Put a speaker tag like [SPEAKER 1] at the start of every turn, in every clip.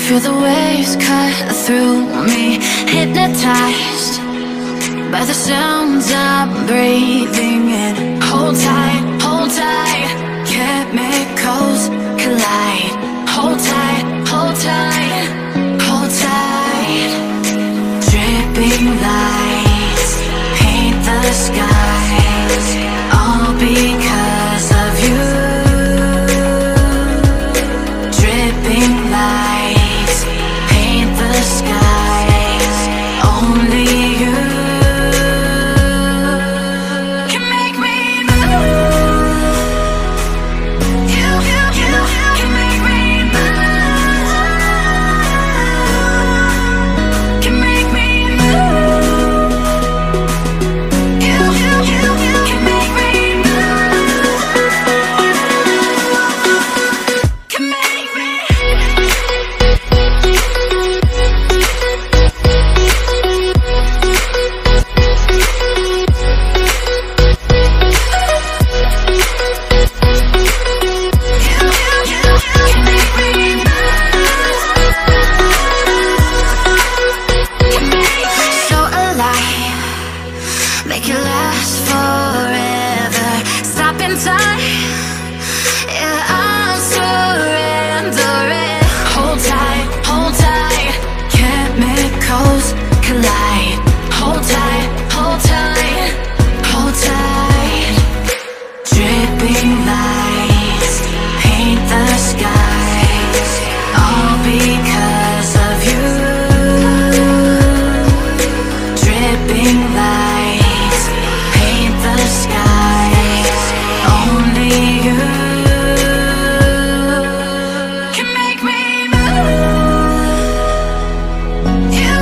[SPEAKER 1] Feel the waves cut through me, hypnotized by the sounds I'm breathing in. Hold tight, chemicals collide. Hold tight, hold tight, hold tight. Dripping lights paint the skies, all because of you. Dripping lights paint the skies, only you can make me move. You can make me move. Can make me move. You can make me move. Can make me. So alive, make it last forever. Stop in time, yeah, I'm surrendering. Hold tight, chemicals collide. Hold tight, hold tight, hold tight. Dripping lights paint the skies, all because of you. Dripping lights paint the skies, only you can make me move. You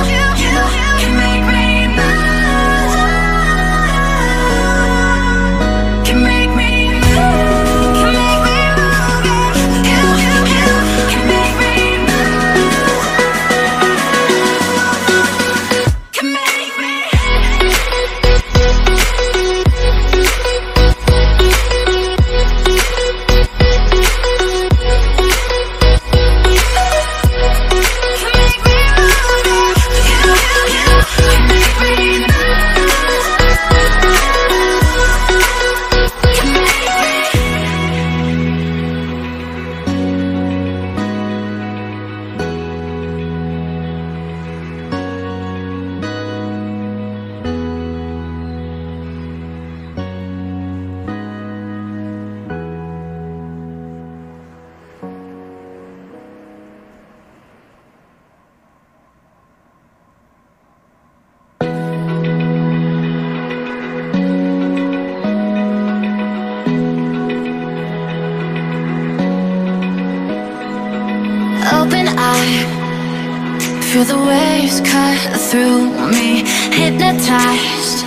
[SPEAKER 1] can make me move. Can make me move. Can make me move. You can make me move. Can make me. Open eye, feel the waves cut through me, hypnotized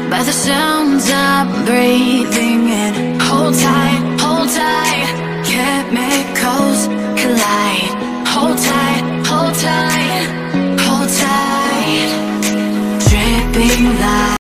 [SPEAKER 1] by the sounds I'm breathing in. Hold tight, chemicals collide. Hold tight,